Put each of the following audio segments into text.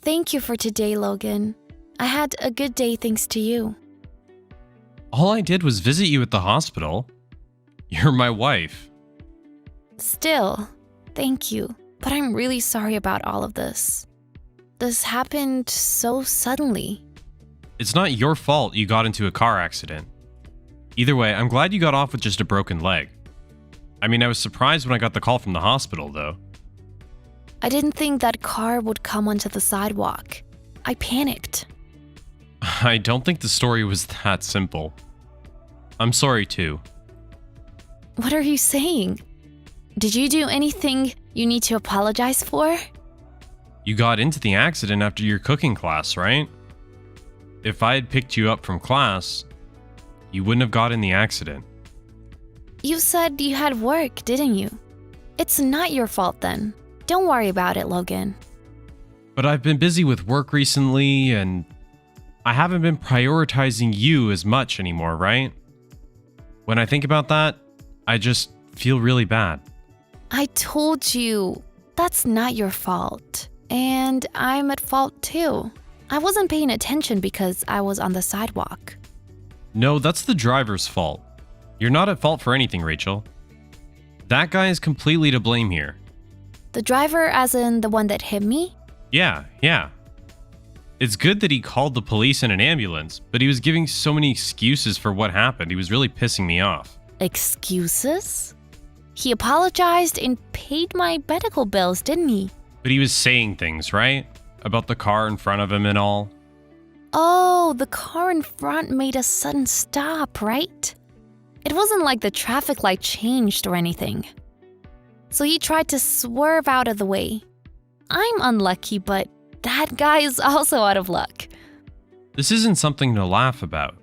Thank you for today, Logan. I had a good day thanks to you. All I did was visit you at the hospital. You're my wife. Still, thank you. But I'm really sorry about all of this. This happened so suddenly. It's not your fault you got into a car accident. Either way, I'm glad you got off with just a broken leg. I mean, I was surprised when I got the call from the hospital, though. I didn't think that car would come onto the sidewalk. I panicked. I don't think the story was that simple. I'm sorry, too. What are you saying? Did you do anything you need to apologize for? You got into the accident after your cooking class, right? If I had picked you up from class, you wouldn't have got in the accident. You said you had work, didn't you? It's not your fault then. Don't worry about it, Logan. But I've been busy with work recently, and I haven't been prioritizing you as much anymore, right? When I think about that, I just feel really bad. I told you, that's not your fault. And I'm at fault too. I wasn't paying attention because I was on the sidewalk. No, that's the driver's fault. You're not at fault for anything, Rachel. That guy is completely to blame here. The driver as in the one that hit me? Yeah. It's good that he called the police and an ambulance, but he was giving so many excuses for what happened. He was really pissing me off. Excuses? He apologized and paid my medical bills, didn't he? But he was saying things, right? About the car in front of him and all. Oh, the car in front made a sudden stop, right? It wasn't like the traffic light changed or anything. So he tried to swerve out of the way. I'm unlucky, but that guy is also out of luck. This isn't something to laugh about.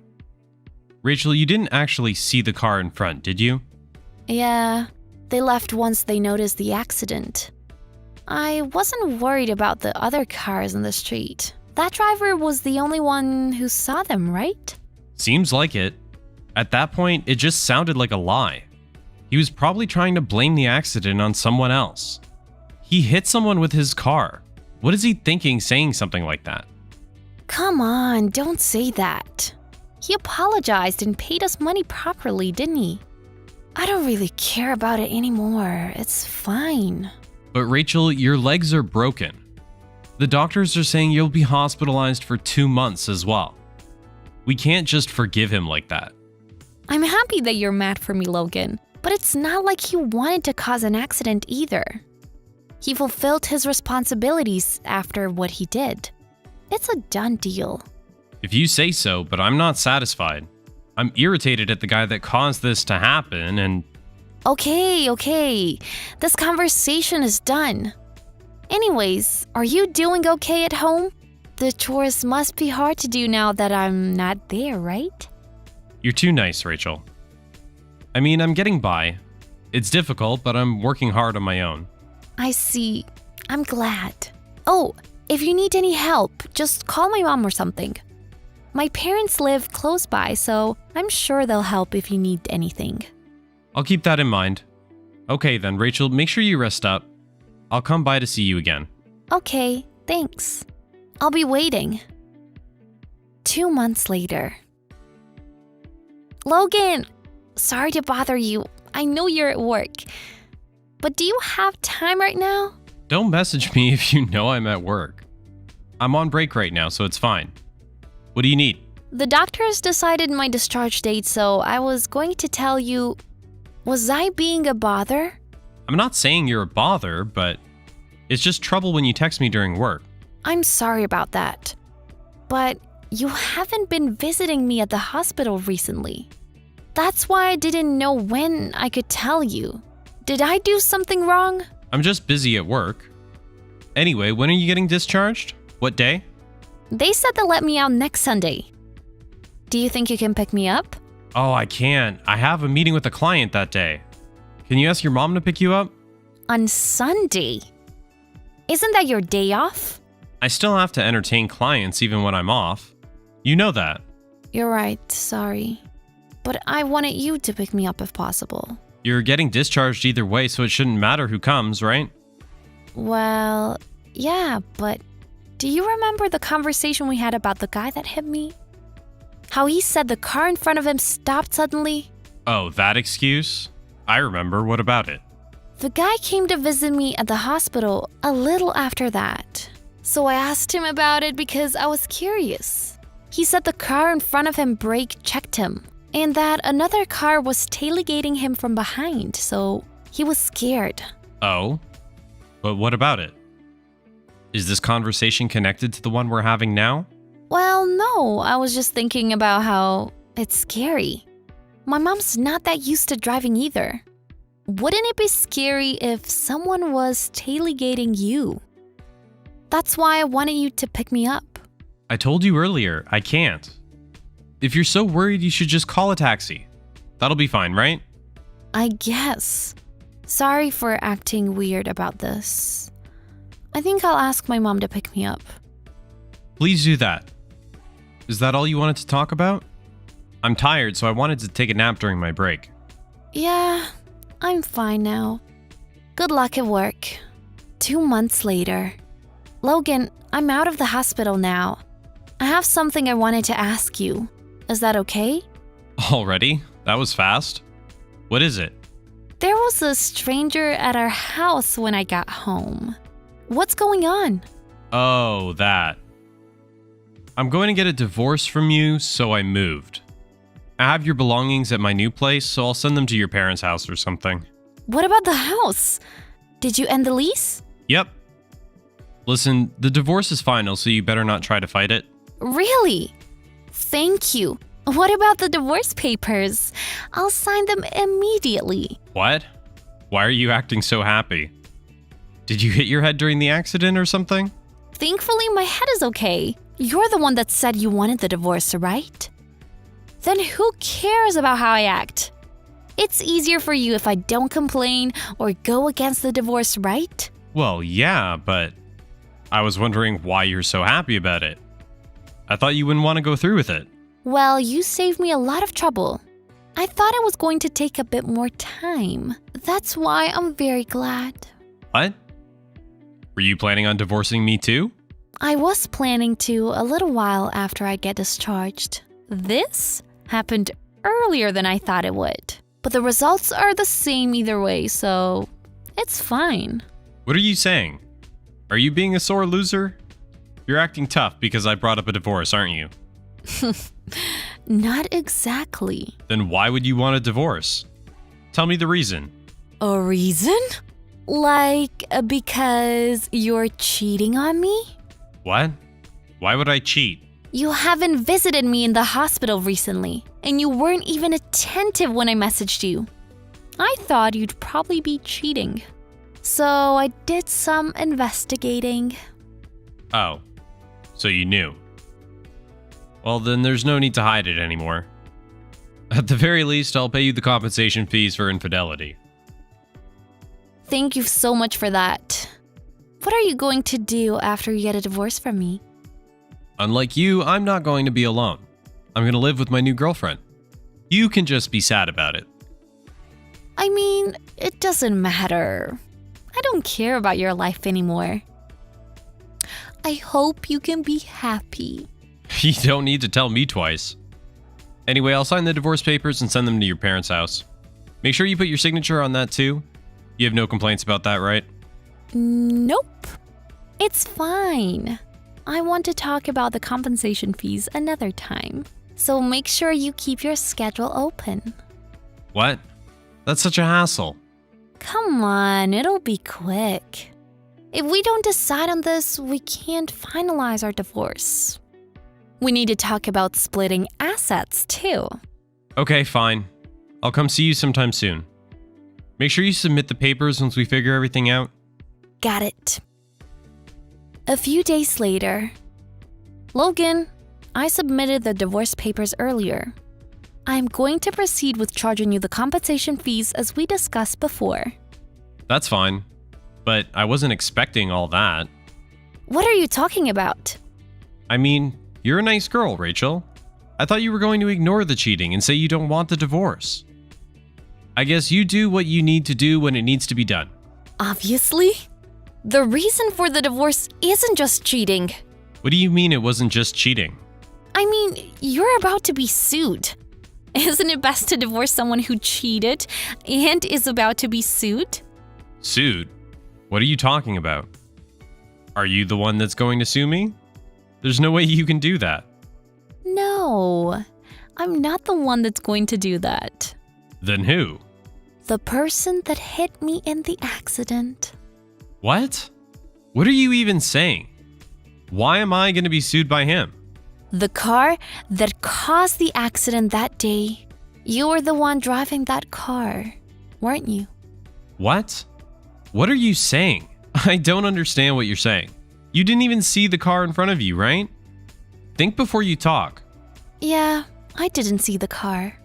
Rachel, you didn't actually see the car in front, did you? Yeah, they left once they noticed the accident. I wasn't worried about the other cars in the street. That driver was the only one who saw them, right? Seems like it. At that point, it just sounded like a lie. He was probably trying to blame the accident on someone else. He hit someone with his car. What is he thinking saying something like that? Come on, don't say that. He apologized and paid us money properly, didn't he? I don't really care about it anymore. It's fine. But Rachel, your legs are broken. The doctors are saying you'll be hospitalized for 2 months as well. We can't just forgive him like that. I'm happy that you're mad for me, Logan, but it's not like he wanted to cause an accident either. He fulfilled his responsibilities after what he did. It's a done deal. If you say so, but I'm not satisfied. I'm irritated at the guy that caused this to happen and... Okay. This conversation is done. Anyways, are you doing okay at home? The chores must be hard to do now that I'm not there, right? You're too nice, Rachel. I mean, I'm getting by. It's difficult, but I'm working hard on my own. I see. I'm glad. Oh, if you need any help, just call my mom or something. My parents live close by, so I'm sure they'll help if you need anything. I'll keep that in mind. Okay then, Rachel, make sure you rest up. I'll come by to see you again. Okay, thanks. I'll be waiting. 2 months later. Logan, sorry to bother you. I know you're at work. But do you have time right now? Don't message me if you know I'm at work. I'm on break right now, so it's fine. What do you need? The doctors decided my discharge date, so I was going to tell you, was I being a bother? I'm not saying you're a bother, but it's just trouble when you text me during work. I'm sorry about that. But you haven't been visiting me at the hospital recently. That's why I didn't know when I could tell you. Did I do something wrong? I'm just busy at work. Anyway, when are you getting discharged? What day? They said they'll let me out next Sunday. Do you think you can pick me up? Oh, I can't. I have a meeting with a client that day. Can you ask your mom to pick you up? On Sunday? Isn't that your day off? I still have to entertain clients even when I'm off. You know that. You're right, sorry. But I wanted you to pick me up if possible. You're getting discharged either way, so it shouldn't matter who comes, right? Well, yeah, but Do you remember the conversation we had about the guy that hit me? How he said the car in front of him stopped suddenly? Oh, that excuse? I remember. What about it? The guy came to visit me at the hospital a little after that. So I asked him about it because I was curious. He said the car in front of him brake checked him and that another car was tailgating him from behind, so he was scared. Oh? But what about it? Is this conversation connected to the one we're having now? Well, no, I was just thinking about how it's scary. My mom's not that used to driving either. Wouldn't it be scary if someone was tailgating you? That's why I wanted you to pick me up. I told you earlier, I can't. If you're so worried, you should just call a taxi. That'll be fine, right? I guess. Sorry for acting weird about this. I think I'll ask my mom to pick me up. Please do that. Is that all you wanted to talk about? I'm tired, so I wanted to take a nap during my break. Yeah, I'm fine now. Good luck at work. 2 months later. Logan, I'm out of the hospital now. I have something I wanted to ask you. Is that okay? Already? That was fast. What is it? There was a stranger at our house when I got home. What's going on? Oh, that. I'm going to get a divorce from you, so I moved. I have your belongings at my new place, so I'll send them to your parents' house or something. What about the house? Did you end the lease? Yep. Listen, the divorce is final, so you better not try to fight it. Really? Thank you. What about the divorce papers? I'll sign them immediately. What? Why are you acting so happy? Did you hit your head during the accident or something? Thankfully, my head is okay. You're the one that said you wanted the divorce, right? Then who cares about how I act? It's easier for you if I don't complain or go against the divorce, right? Well, yeah, but I was wondering why you're so happy about it. I thought you wouldn't want to go through with it. Well, you saved me a lot of trouble. I thought it was going to take a bit more time. That's why I'm very glad. What? Were you planning on divorcing me too? I was planning to a little while after I get discharged. This happened earlier than I thought it would. But the results are the same either way, so it's fine. What are you saying? Are you being a sore loser? You're acting tough because I brought up a divorce, aren't you? Not exactly. Then why would you want a divorce? Tell me the reason. A reason? Like, because you're cheating on me? What? Why would I cheat? You haven't visited me in the hospital recently, and you weren't even attentive when I messaged you. I thought you'd probably be cheating. So I did some investigating. Oh, so you knew. Well, then there's no need to hide it anymore. At the very least, I'll pay you the compensation fees for infidelity. Thank you so much for that. What are you going to do after you get a divorce from me? Unlike you, I'm not going to be alone. I'm going to live with my new girlfriend. You can just be sad about it. I mean, it doesn't matter. I don't care about your life anymore. I hope you can be happy. You don't need to tell me twice. Anyway, I'll sign the divorce papers and send them to your parents' house. Make sure you put your signature on that too. You have no complaints about that, right? Nope. It's fine. I want to talk about the compensation fees another time. So make sure you keep your schedule open. What? That's such a hassle. Come on, it'll be quick. If we don't decide on this, we can't finalize our divorce. We need to talk about splitting assets too. Okay, fine. I'll come see you sometime soon. Make sure you submit the papers once we figure everything out. Got it. A few days later. Logan, I submitted the divorce papers earlier. I'm going to proceed with charging you the compensation fees as we discussed before. That's fine. But I wasn't expecting all that. What are you talking about? I mean, you're a nice girl, Rachel. I thought you were going to ignore the cheating and say you don't want the divorce. I guess you do what you need to do when it needs to be done. Obviously. The reason for the divorce isn't just cheating. What do you mean it wasn't just cheating? I mean, you're about to be sued. Isn't it best to divorce someone who cheated and is about to be sued? Sued? What are you talking about? Are you the one that's going to sue me? There's no way you can do that. No, I'm not the one that's going to do that. Then who? The person that hit me in the accident. What? What are you even saying? Why am I going to be sued by him? The car that caused the accident that day. You were the one driving that car, weren't you? What? What are you saying? I don't understand what you're saying. You didn't even see the car in front of you, right? Think before you talk. Yeah, I didn't see the car.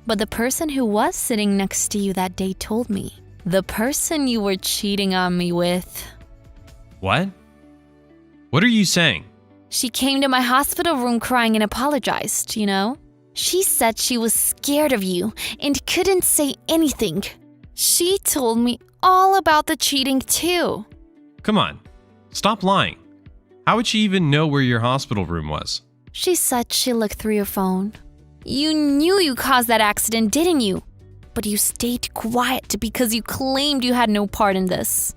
But the person who was sitting next to you that day told me. The person you were cheating on me with. What? What are you saying? She came to my hospital room crying and apologized, you know? She said she was scared of you and couldn't say anything. She told me all about the cheating too. Come on, stop lying. How would she even know where your hospital room was? She said she looked through your phone. You knew you caused that accident, didn't you? But you stayed quiet because you claimed you had no part in this.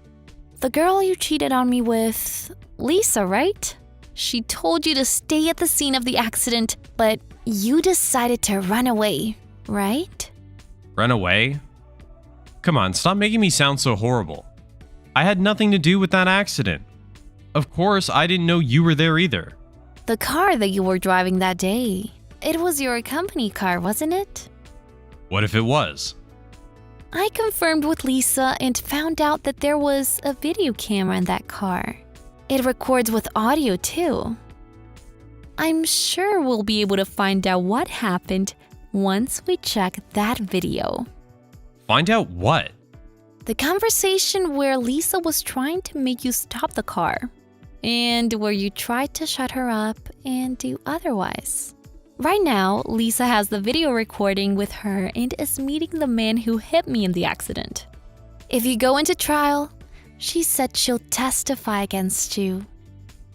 The girl you cheated on me with, Lisa, right? She told you to stay at the scene of the accident, but you decided to run away, right? Run away? Come on, stop making me sound so horrible. I had nothing to do with that accident. Of course, I didn't know you were there either. The car that you were driving that day, it was your company car, wasn't it? What if it was? I confirmed with Lisa and found out that there was a video camera in that car. It records with audio too. I'm sure we'll be able to find out what happened once we check that video. Find out what? The conversation where Lisa was trying to make you stop the car, and where you tried to shut her up and do otherwise. Right now, Lisa has the video recording with her and is meeting the man who hit me in the accident. If you go into trial, she said she'll testify against you.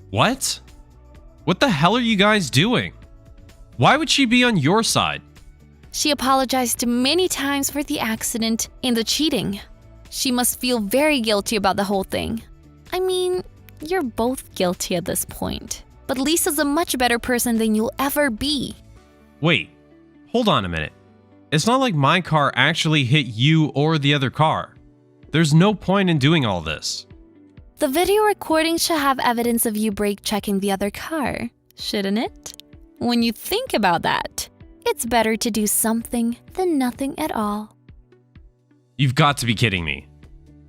What? What the hell are you guys doing? Why would she be on your side? She apologized many times for the accident and the cheating. She must feel very guilty about the whole thing. I mean, you're both guilty at this point. But Lisa's a much better person than you'll ever be. Wait, hold on a minute. It's not like my car actually hit you or the other car. There's no point in doing all this. The video recording should have evidence of you brake checking the other car, shouldn't it? When you think about that, it's better to do something than nothing at all. You've got to be kidding me.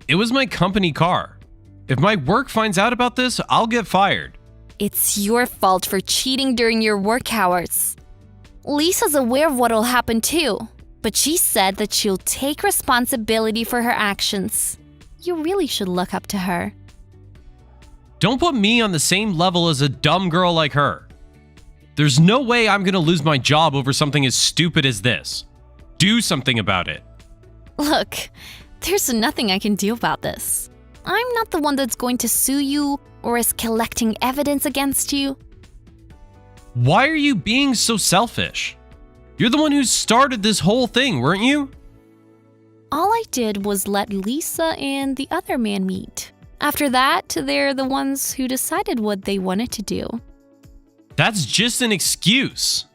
It was my company car. If my work finds out about this, I'll get fired. It's your fault for cheating during your work hours. Lisa's aware of what'll happen too, but she said that she'll take responsibility for her actions. You really should look up to her. Don't put me on the same level as a dumb girl like her. There's no way I'm gonna lose my job over something as stupid as this. Do something about it. Look, there's nothing I can do about this. I'm not the one that's going to sue you or is collecting evidence against you. Why are you being so selfish? You're the one who started this whole thing, weren't you? All I did was let Lisa and the other man meet. After that, they're the ones who decided what they wanted to do. That's just an excuse.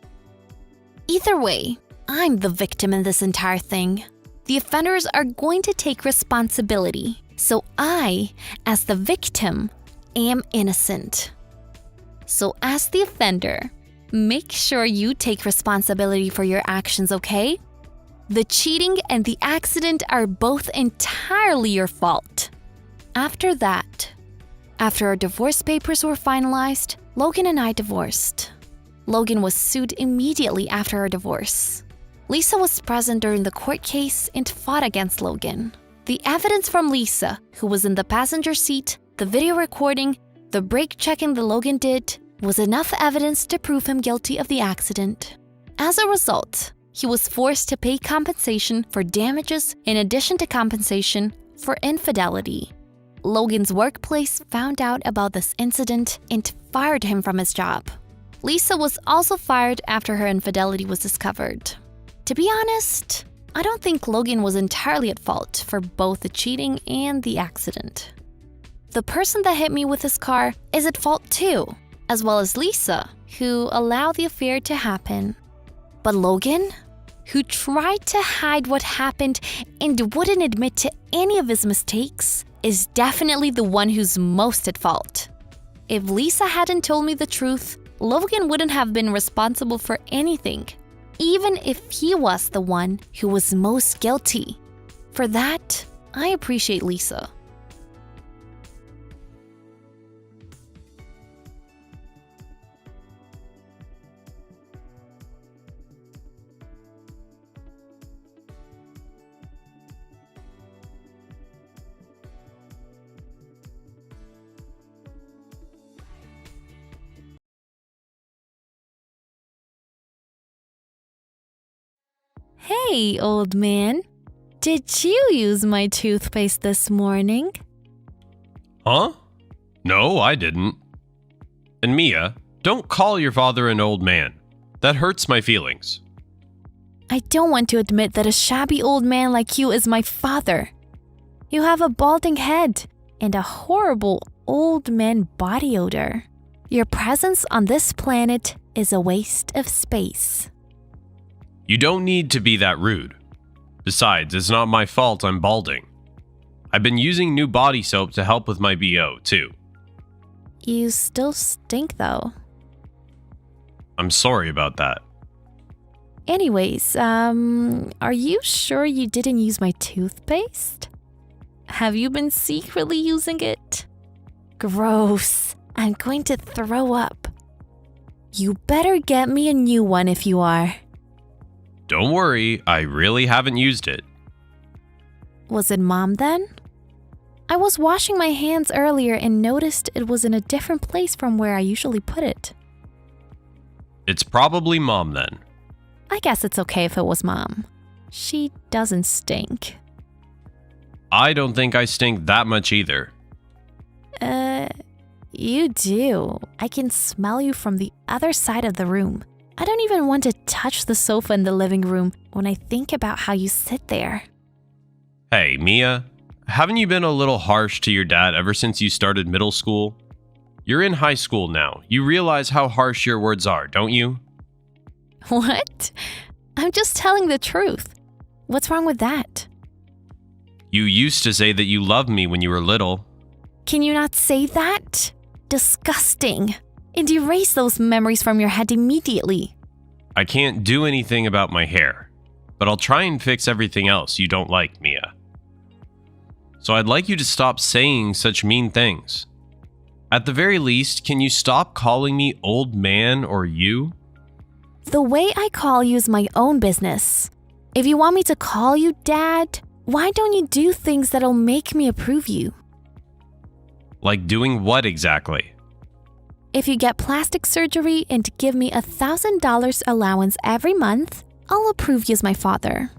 Either way, I'm the victim in this entire thing. The offenders are going to take responsibility. So I, as the victim, am innocent. So as the offender, make sure you take responsibility for your actions, okay? The cheating and the accident are both entirely your fault. After that, after our divorce papers were finalized, Logan and I divorced. Logan was sued immediately after our divorce. Lisa was present during the court case and fought against Logan. The evidence from Lisa, who was in the passenger seat, the video recording, the brake checking that Logan did, was enough evidence to prove him guilty of the accident. As a result, he was forced to pay compensation for damages in addition to compensation for infidelity. Logan's workplace found out about this incident and fired him from his job. Lisa was also fired after her infidelity was discovered. To be honest, I don't think Logan was entirely at fault for both the cheating and the accident. The person that hit me with his car is at fault too, as well as Lisa, who allowed the affair to happen. But Logan, who tried to hide what happened and wouldn't admit to any of his mistakes, is definitely the one who's most at fault. If Lisa hadn't told me the truth, Logan wouldn't have been responsible for anything, even if he was the one who was most guilty. For that, I appreciate Lisa. Hey, old man. Did you use my toothpaste this morning? Huh? No, I didn't. And Mia, don't call your father an old man. That hurts my feelings. I don't want to admit that a shabby old man like you is my father. You have a balding head and a horrible old man body odor. Your presence on this planet is a waste of space. You don't need to be that rude. Besides, it's not my fault I'm balding. I've been using new body soap to help with my BO, too. You still stink, though. I'm sorry about that. Anyways, are you sure you didn't use my toothpaste? Have you been secretly using it? Gross. I'm going to throw up. You better get me a new one if you are. Don't worry, I really haven't used it. Was it Mom then? I was washing my hands earlier and noticed it was in a different place from where I usually put it. It's probably Mom then. I guess it's okay if it was Mom. She doesn't stink. I don't think I stink that much either. You do. I can smell you from the other side of the room. I don't even want to touch the sofa in the living room when I think about how you sit there. Hey, Mia, haven't you been a little harsh to your dad ever since you started middle school? You're in high school now. You realize how harsh your words are, don't you? What? I'm just telling the truth. What's wrong with that? You used to say that you loved me when you were little. Can you not say that? Disgusting. And erase those memories from your head immediately. I can't do anything about my hair, but I'll try and fix everything else you don't like, Mia. So I'd like you to stop saying such mean things. At the very least, can you stop calling me old man or you? The way I call you is my own business. If you want me to call you Dad, why don't you do things that'll make me approve you? Like doing what exactly? If you get plastic surgery and give me $1,000 allowance every month, I'll approve you as my father.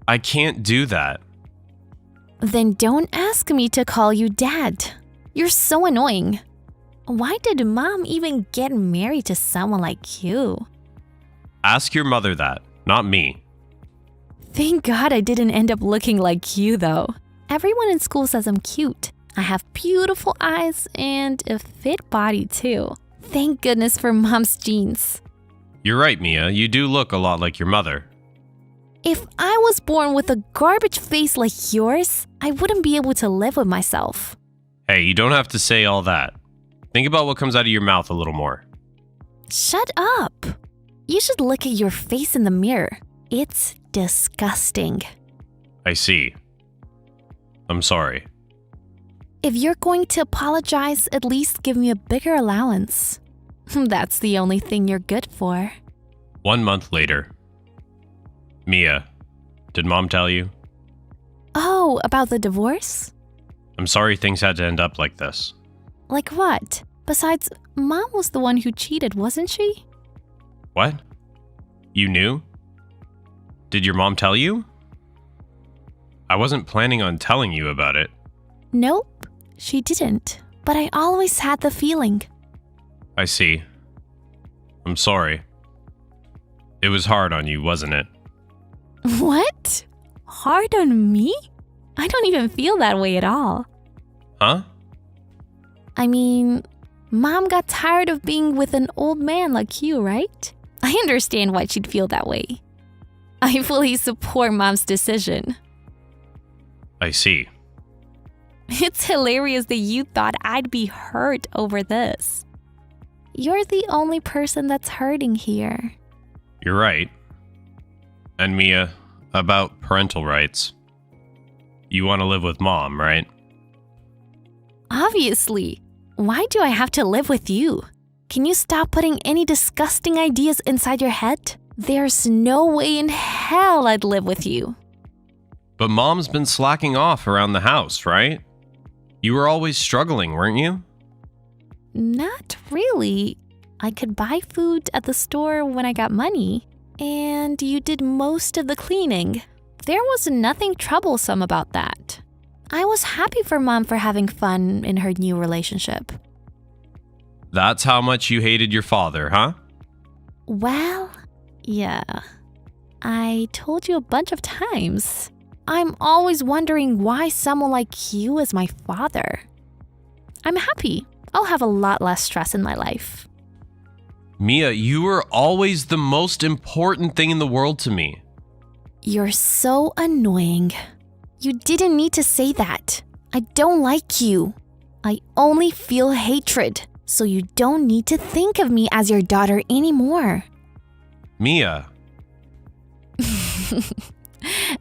I can't do that. Then don't ask me to call you Dad. You're so annoying. Why did Mom even get married to someone like you? Ask your mother that, not me. Thank God I didn't end up looking like you, though. Everyone in school says I'm cute. I have beautiful eyes and a fit body, too. Thank goodness for Mom's genes. You're right, Mia. You do look a lot like your mother. If I was born with a garbage face like yours, I wouldn't be able to live with myself. Hey, you don't have to say all that. Think about what comes out of your mouth a little more. Shut up. You should look at your face in the mirror. It's disgusting. I see. I'm sorry. If you're going to apologize, at least give me a bigger allowance. That's the only thing you're good for. 1 month later. Mia, did Mom tell you? Oh, about the divorce? I'm sorry things had to end up like this. Like what? Besides, Mom was the one who cheated, wasn't she? What? You knew? Did your mom tell you? I wasn't planning on telling you about it. Nope, she didn't. But I always had the feeling. I see. I'm sorry. It was hard on you, wasn't it? What? Hard on me? I don't even feel that way at all. Huh? I mean, Mom got tired of being with an old man like you, right? I understand why she'd feel that way. I fully support Mom's decision. I see. It's hilarious that you thought I'd be hurt over this. You're the only person that's hurting here. You're right. And Mia, about parental rights. You want to live with Mom, right? Obviously. Why do I have to live with you? Can you stop putting any disgusting ideas inside your head? There's no way in hell I'd live with you. But Mom's been slacking off around the house, right? You were always struggling, weren't you? Not really. I could buy food at the store when I got money, and you did most of the cleaning. There was nothing troublesome about that. I was happy for Mom for having fun in her new relationship. That's how much you hated your father, huh? Well, yeah. I told you a bunch of times. I'm always wondering why someone like you is my father. I'm happy. I'll have a lot less stress in my life. Mia, you were always the most important thing in the world to me. You're so annoying. You didn't need to say that. I don't like you. I only feel hatred, so you don't need to think of me as your daughter anymore. Mia.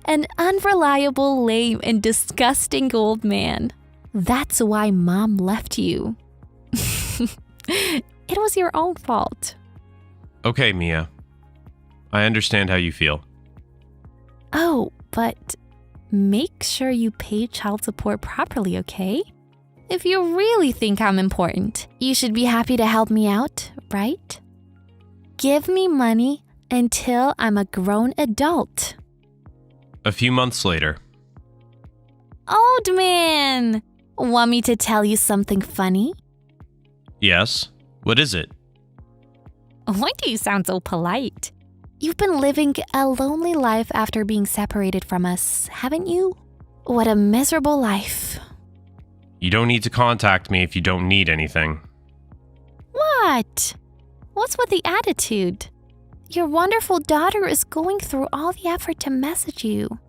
An unreliable, lame, and disgusting old man. That's why Mom left you. It was your own fault. Okay, Mia. I understand how you feel. Oh, but make sure you pay child support properly, okay? If you really think I'm important, you should be happy to help me out, right? Give me money until I'm a grown adult. A few months later. Old man! Want me to tell you something funny? Yes? What is it? Why do you sound so polite? You've been living a lonely life after being separated from us, haven't you? What a miserable life. You don't need to contact me if you don't need anything. What? What's with the attitude? Your wonderful daughter is going through all the effort to message you.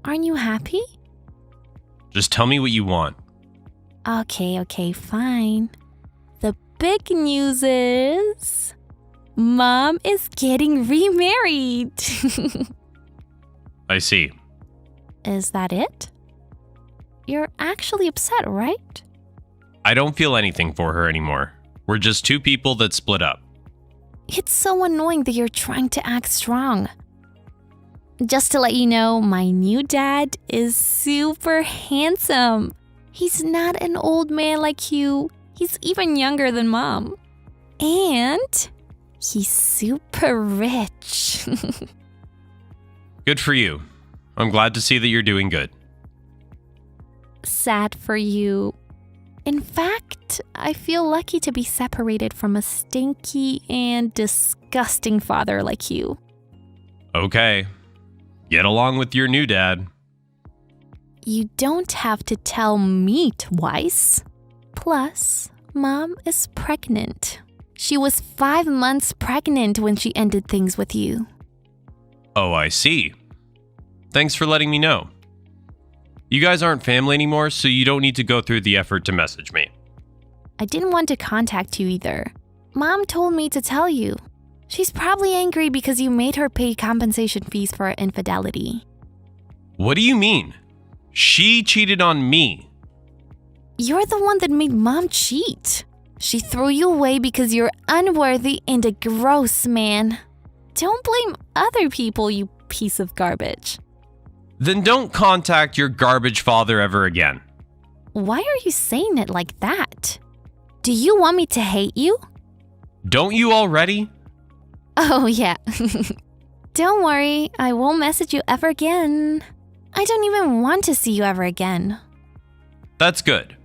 Aren't you happy? Just tell me what you want. Okay, fine. The big news is Mom is getting remarried. I see. Is that it? You're actually upset, right? I don't feel anything for her anymore. We're just two people that split up. It's so annoying that you're trying to act strong. Just to let you know, my new dad is super handsome. He's not an old man like you. He's even younger than Mom. And he's super rich. Good for you. I'm glad to see that you're doing good. Sad for you. In fact, I feel lucky to be separated from a stinky and disgusting father like you. Okay. Get along with your new dad. You don't have to tell me twice. Plus, Mom is pregnant. She was 5 months pregnant when she ended things with you. Oh, I see. Thanks for letting me know. You guys aren't family anymore, so you don't need to go through the effort to message me. I didn't want to contact you either. Mom told me to tell you. She's probably angry because you made her pay compensation fees for infidelity. What do you mean? She cheated on me. You're the one that made Mom cheat. She threw you away because you're unworthy and a gross man. Don't blame other people, you piece of garbage. Then don't contact your garbage father ever again. Why are you saying it like that? Do you want me to hate you? Don't you already? Oh, yeah. Don't worry, I won't message you ever again. I don't even want to see you ever again. That's good.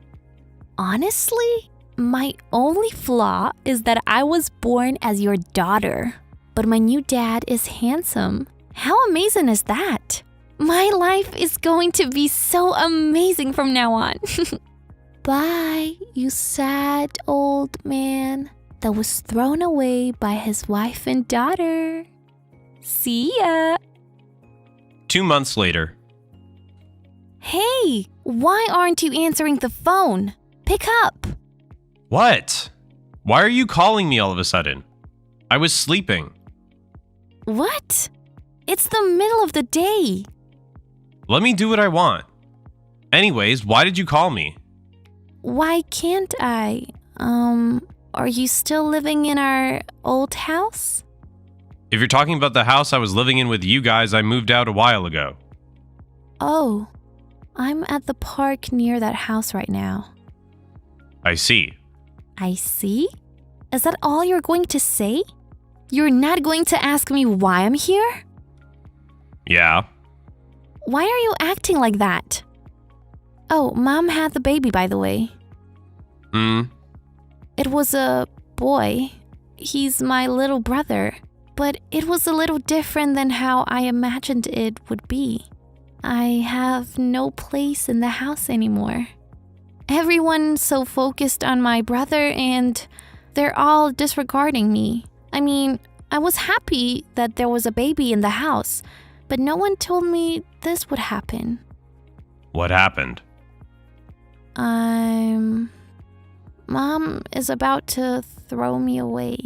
Honestly, my only flaw is that I was born as your daughter. But my new dad is handsome. How amazing is that? My life is going to be so amazing from now on. Bye, you sad old man that was thrown away by his wife and daughter. See ya. 2 months later. Hey, why aren't you answering the phone? Pick up. What? Why are you calling me all of a sudden? I was sleeping. What? It's the middle of the day. Let me do what I want. Anyways, why did you call me? Why can't I? Are you still living in our old house? If you're talking about the house I was living in with you guys, I moved out a while ago. Oh, I'm at the park near that house right now. I see. I see? Is that all you're going to say? You're not going to ask me why I'm here? Yeah. Why are you acting like that? Oh, Mom had the baby, by the way. It was a boy. He's my little brother. But it was a little different than how I imagined it would be. I have no place in the house anymore. Everyone's so focused on my brother and they're all disregarding me. I mean, I was happy that there was a baby in the house, but no one told me this would happen. What happened? Mom is about to throw me away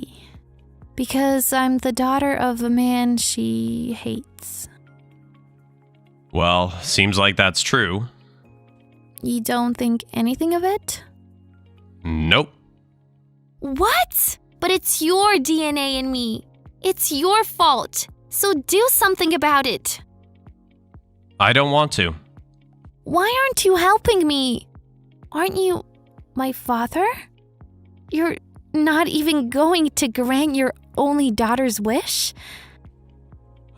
because I'm the daughter of a man she hates. Well, seems like that's true. You don't think anything of it? Nope. What? But it's your DNA in me. It's your fault. So do something about it. I don't want to. Why aren't you helping me? Aren't you my father? You're not even going to grant your only daughter's wish?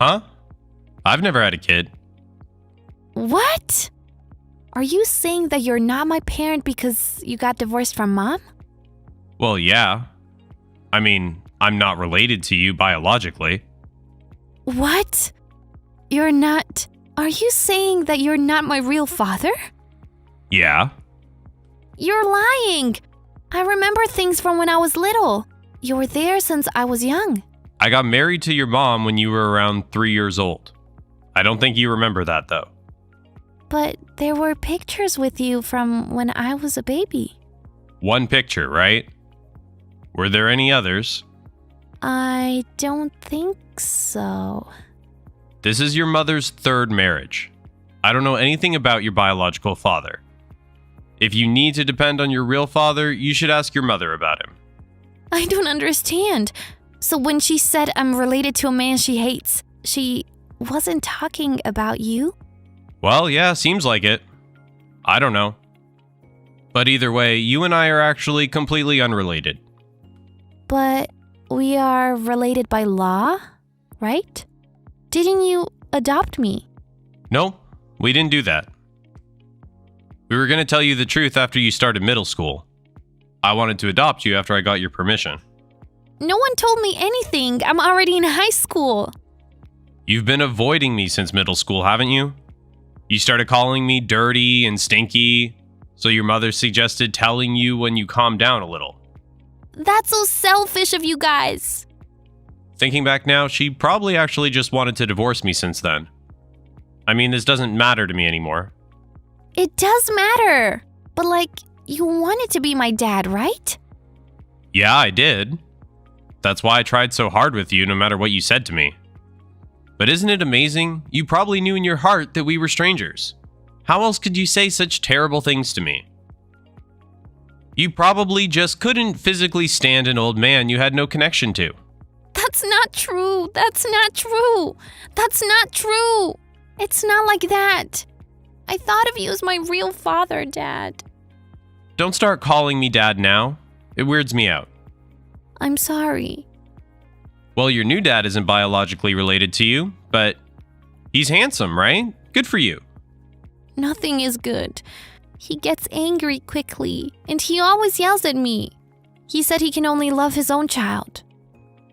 Huh? I've never had a kid. What? Are you saying that you're not my parent because you got divorced from Mom? Well, yeah. I mean, I'm not related to you biologically. What? You're not... Are you saying that you're not my real father? Yeah. You're lying! I remember things from when I was little. You were there since I was young. I got married to your mom when you were around 3 years old. I don't think you remember that, though. But there were pictures with you from when I was a baby. One picture, right? Were there any others? I don't think so. This is your mother's third marriage. I don't know anything about your biological father. If you need to depend on your real father, you should ask your mother about him. I don't understand. So when she said I'm related to a man she hates, she wasn't talking about you? Well, yeah, seems like it. I don't know. But either way, you and I are actually completely unrelated. But we are related by law, right? Didn't you adopt me? No, we didn't do that. We were going to tell you the truth after you started middle school. I wanted to adopt you after I got your permission. No one told me anything. I'm already in high school. You've been avoiding me since middle school, haven't you? You started calling me dirty and stinky, so your mother suggested telling you when you calmed down a little. That's so selfish of you guys. Thinking back now, she probably actually just wanted to divorce me since then. I mean, this doesn't matter to me anymore. It does matter. But you wanted to be my dad, right? Yeah, I did. That's why I tried so hard with you no matter what you said to me. But isn't it amazing? You probably knew in your heart that we were strangers. How else could you say such terrible things to me? You probably just couldn't physically stand an old man you had no connection to. That's not true. That's not true. That's not true. It's not like that. I thought of you as my real father, Dad. Don't start calling me Dad now. It weirds me out. I'm sorry. Well, your new dad isn't biologically related to you, but he's handsome, right? Good for you. Nothing is good. He gets angry quickly, and he always yells at me. He said he can only love his own child.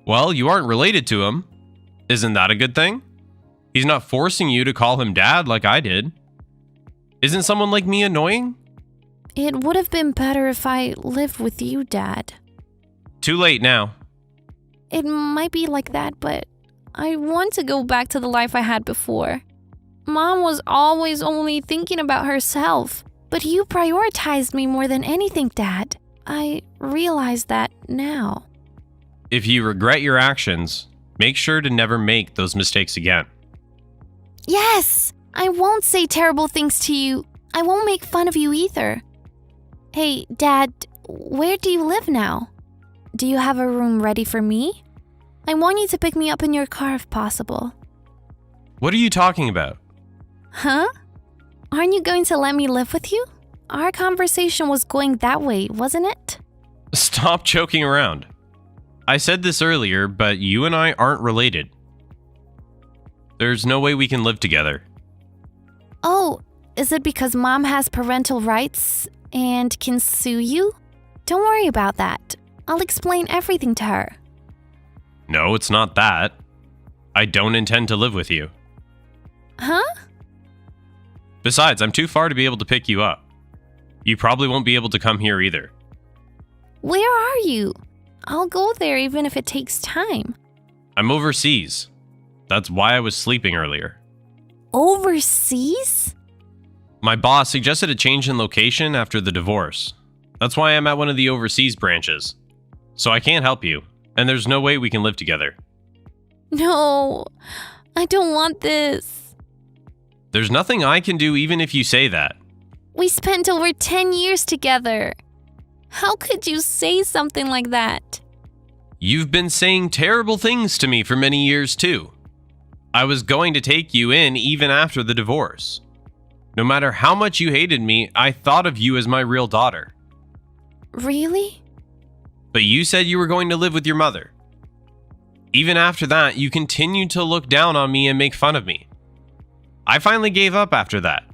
Well, you aren't related to him. Isn't that a good thing? He's not forcing you to call him dad like I did. Isn't someone like me annoying? It would have been better if I lived with you, Dad. Too late now. It might be like that, but I want to go back to the life I had before. Mom was always only thinking about herself, but you prioritized me more than anything, Dad. I realize that now. If you regret your actions, make sure to never make those mistakes again. Yes! I won't say terrible things to you. I won't make fun of you either. Hey, Dad, where do you live now? Do you have a room ready for me? I want you to pick me up in your car if possible. What are you talking about? Huh? Aren't you going to let me live with you? Our conversation was going that way, wasn't it? Stop joking around. I said this earlier, but you and I aren't related. There's no way we can live together. Oh, is it because Mom has parental rights and can sue you? Don't worry about that. I'll explain everything to her. No, it's not that. I don't intend to live with you. Huh? Besides, I'm too far to be able to pick you up. You probably won't be able to come here either. Where are you? I'll go there even if it takes time. I'm overseas. That's why I was sleeping earlier. Overseas? My boss suggested a change in location after the divorce. That's why I'm at one of the overseas branches. So I can't help you, and there's no way we can live together. No, I don't want this. There's nothing I can do even if you say that. We spent over 10 years together. How could you say something like that? You've been saying terrible things to me for many years too. I was going to take you in even after the divorce. No matter how much you hated me, I thought of you as my real daughter. Really? But you said you were going to live with your mother. Even after that, you continued to look down on me and make fun of me. I finally gave up after that.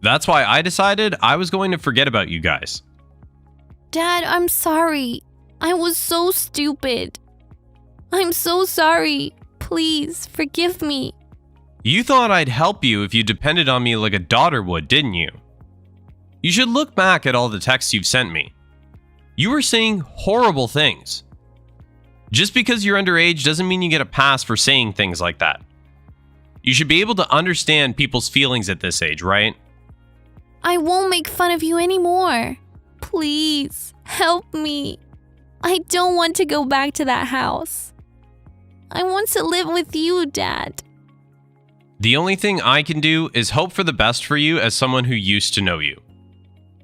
That's why I decided I was going to forget about you guys. Dad, I'm sorry. I was so stupid. I'm so sorry. Please, forgive me. You thought I'd help you if you depended on me like a daughter would, didn't you? You should look back at all the texts you've sent me. You were saying horrible things. Just because you're underage doesn't mean you get a pass for saying things like that. You should be able to understand people's feelings at this age, right? I won't make fun of you anymore. Please, help me. I don't want to go back to that house. I want to live with you, Dad. The only thing I can do is hope for the best for you as someone who used to know you.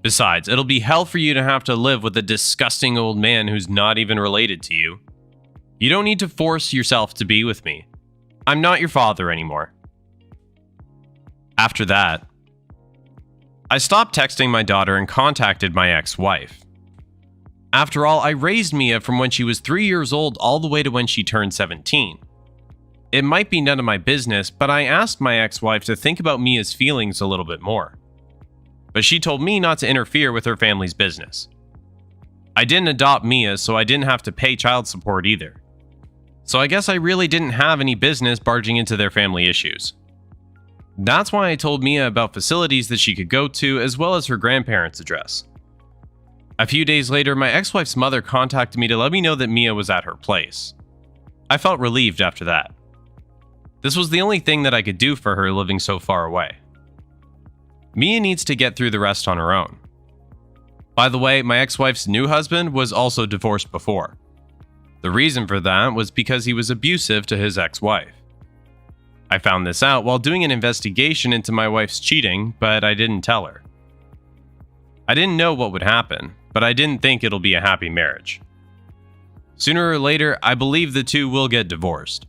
Besides, it'll be hell for you to have to live with a disgusting old man who's not even related to you. You don't need to force yourself to be with me. I'm not your father anymore. After that, I stopped texting my daughter and contacted my ex-wife. After all, I raised Mia from when she was 3 years old all the way to when she turned 17. It might be none of my business, but I asked my ex-wife to think about Mia's feelings a little bit more. But she told me not to interfere with her family's business. I didn't adopt Mia, so I didn't have to pay child support either. So I guess I really didn't have any business barging into their family issues. That's why I told Mia about facilities that she could go to, as well as her grandparents' address. A few days later, my ex-wife's mother contacted me to let me know that Mia was at her place. I felt relieved after that. This was the only thing that I could do for her living so far away. Mia needs to get through the rest on her own. By the way, my ex-wife's new husband was also divorced before. The reason for that was because he was abusive to his ex-wife. I found this out while doing an investigation into my wife's cheating, but I didn't tell her. I didn't know what would happen, but I didn't think it'll be a happy marriage. Sooner or later, I believe the two will get divorced.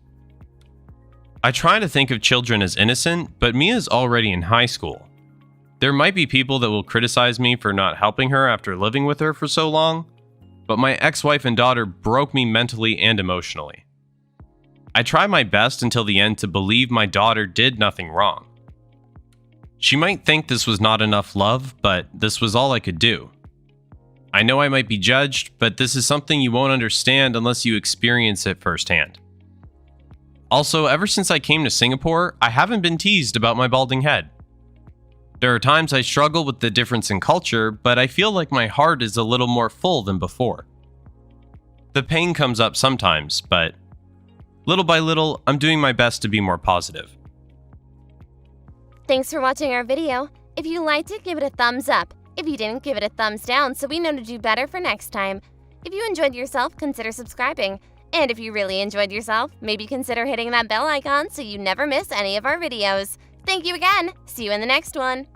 I try to think of children as innocent, but Mia's already in high school. There might be people that will criticize me for not helping her after living with her for so long, but my ex-wife and daughter broke me mentally and emotionally. I tried my best until the end to believe my daughter did nothing wrong. She might think this was not enough love, but this was all I could do. I know I might be judged, but this is something you won't understand unless you experience it firsthand. Also, ever since I came to Singapore, I haven't been teased about my balding head. There are times I struggle with the difference in culture, but I feel like my heart is a little more full than before. The pain comes up sometimes, but little by little, I'm doing my best to be more positive. Thanks for watching our video. If you liked it, give it a thumbs up. If you didn't, give it a thumbs down so we know to do better for next time. If you enjoyed yourself, consider subscribing. And if you really enjoyed yourself, maybe consider hitting that bell icon so you never miss any of our videos. Thank you again. See you in the next one.